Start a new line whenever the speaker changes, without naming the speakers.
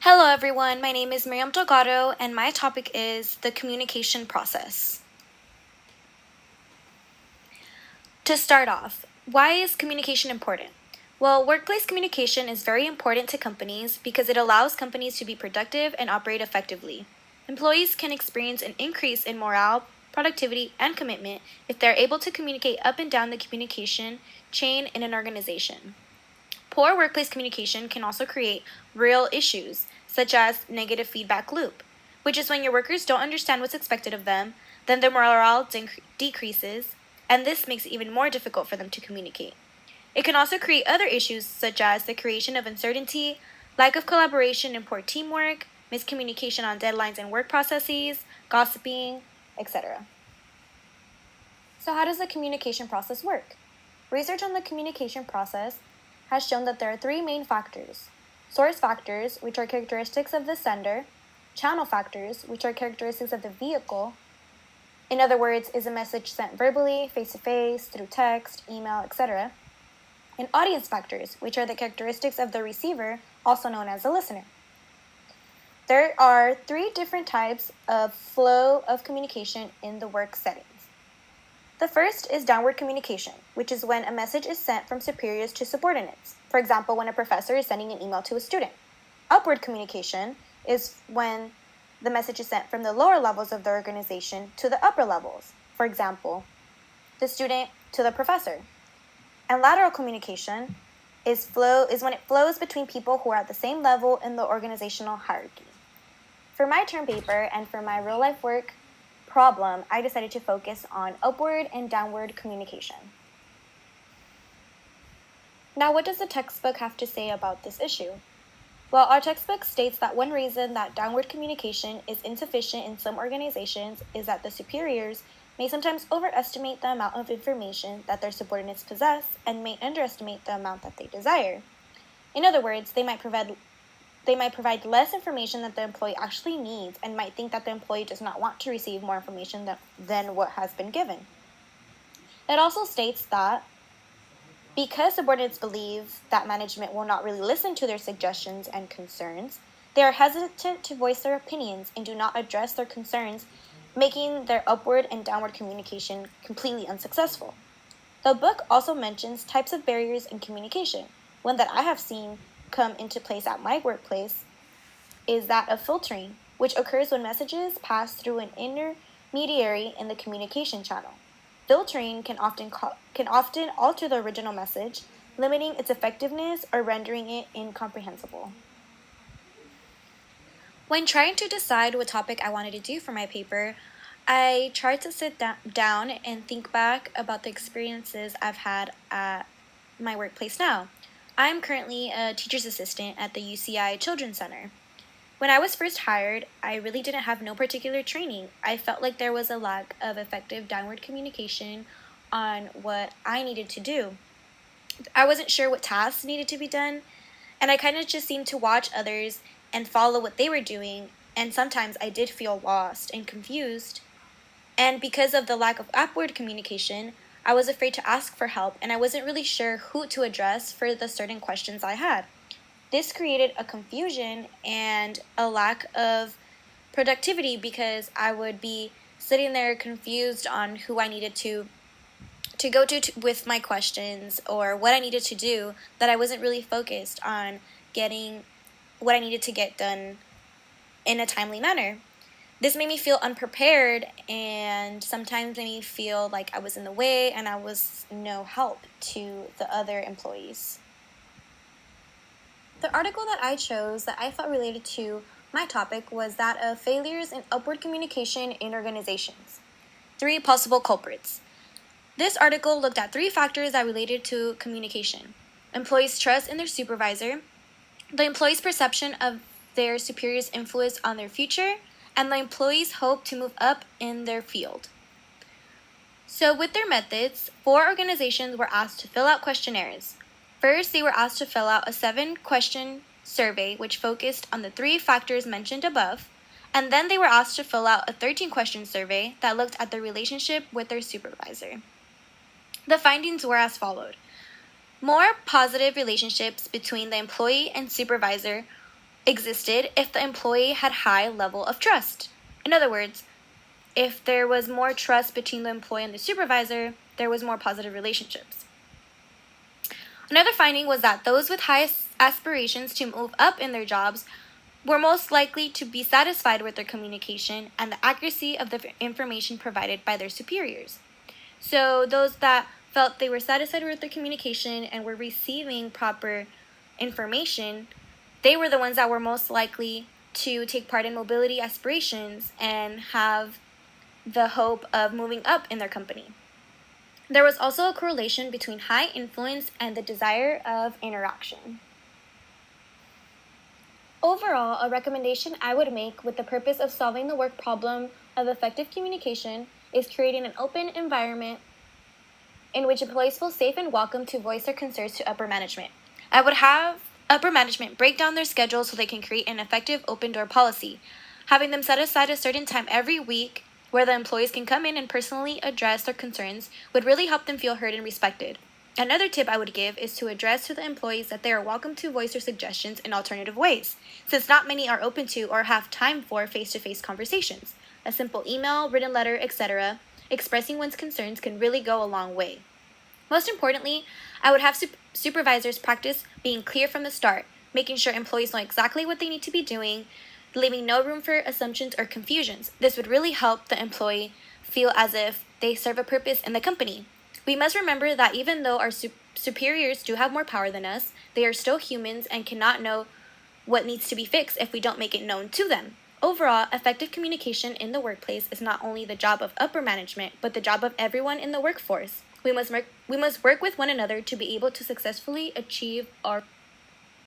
Hello everyone, my name is Miriam Delgado and my topic is the communication process. To start off, why is communication important? Well, workplace communication is very important to companies because it allows companies to be productive and operate effectively. Employees can experience an increase in morale, productivity, and commitment if they're able to communicate up and down the communication chain in an organization. Poor workplace communication can also create real issues, such as negative feedback loop, which is when your workers don't understand what's expected of them, then their morale decreases, and this makes it even more difficult for them to communicate. It can also create other issues, such as the creation of uncertainty, lack of collaboration and poor teamwork, miscommunication on deadlines and work processes, gossiping, etc. So, how does the communication process work? Research on the communication process has shown that there are three main factors: source factors, which are characteristics of the sender; channel factors, which are characteristics of the vehicle. In other words, is a message sent verbally, face-to-face, through text, email, etc.; and audience factors, which are the characteristics of the receiver, also known as the listener. There are three different types of flow of communication in the work settings. The first is downward communication, which is when a message is sent from superiors to subordinates. For example, when a professor is sending an email to a student. Upward communication is when the message is sent from the lower levels of the organization to the upper levels. For example, the student to the professor. And lateral communication is when it flows between people who are at the same level in the organizational hierarchy. For my term paper and for my real-life work problem, I decided to focus on upward and downward communication. Now, what does the textbook have to say about this issue? Well, our textbook states that one reason that downward communication is insufficient in some organizations is that the superiors may sometimes overestimate the amount of information that their subordinates possess and may underestimate the amount that they desire. In other words, they might provide less information that the employee actually needs and might think that the employee does not want to receive more information than what has been given. It also states that because subordinates believe that management will not really listen to their suggestions and concerns, they are hesitant to voice their opinions and do not address their concerns, making their upward and downward communication completely unsuccessful. The book also mentions types of barriers in communication. One that I have seen come into place at my workplace is that of filtering, which occurs when messages pass through an intermediary in the communication channel. Filtering can often alter the original message, limiting its effectiveness or rendering it incomprehensible. When trying to decide what topic I wanted to do for my paper, I tried to sit down and think back about the experiences I've had at my workplace now. I'm currently a teacher's assistant at the UCI Children's Center. When I was first hired, I really didn't have no particular training. I felt like there was a lack of effective downward communication on what I needed to do. I wasn't sure what tasks needed to be done, and I kind of just seemed to watch others and follow what they were doing, and sometimes I did feel lost and confused. And because of the lack of upward communication, I was afraid to ask for help, and I wasn't really sure who to address for the certain questions I had. This created a confusion and a lack of productivity because I would be sitting there confused on who I needed to go to with my questions or what I needed to do, that I wasn't really focused on getting what I needed to get done in a timely manner. This made me feel unprepared and sometimes made me feel like I was in the way and I was no help to the other employees. The article that I chose that I felt related to my topic was that of failures in upward communication in organizations. 3 possible culprits. This article looked at 3 factors that related to communication: employees' trust in their supervisor, the employee's perception of their superior's influence on their future, and the employees' hope to move up in their field. So with their methods, 4 organizations were asked to fill out questionnaires. First, they were asked to fill out a 7-question survey which focused on the 3 factors mentioned above, and then they were asked to fill out a 13-question survey that looked at their relationship with their supervisor. The findings were as followed. More positive relationships between the employee and supervisor existed if the employee had high level of trust. In other words, if there was more trust between the employee and the supervisor, there was more positive relationships. Another finding was that those with high aspirations to move up in their jobs were most likely to be satisfied with their communication and the accuracy of the information provided by their superiors. So those that felt they were satisfied with their communication and were receiving proper information, they were the ones that were most likely to take part in mobility aspirations and have the hope of moving up in their company. There was also a correlation between high influence and the desire of interaction. Overall, a recommendation I would make with the purpose of solving the work problem of effective communication is creating an open environment in which employees feel safe and welcome to voice their concerns to upper management. I would have upper management break down their schedule so they can create an effective open door policy, having them set aside a certain time every week where the employees can come in and personally address their concerns would really help them feel heard and respected. Another tip I would give is to address to the employees that they are welcome to voice their suggestions in alternative ways, since not many are open to or have time for face-to-face conversations. A simple email, written letter, etc., expressing one's concerns can really go a long way. Most importantly, I would have supervisors practice being clear from the start, making sure employees know exactly what they need to be doing, leaving no room for assumptions or confusions. This would really help the employee feel as if they serve a purpose in the company. We must remember that even though our superiors do have more power than us, they are still humans and cannot know what needs to be fixed if we don't make it known to them. Overall, effective communication in the workplace is not only the job of upper management, but the job of everyone in the workforce. We must work with one another to be able to successfully achieve our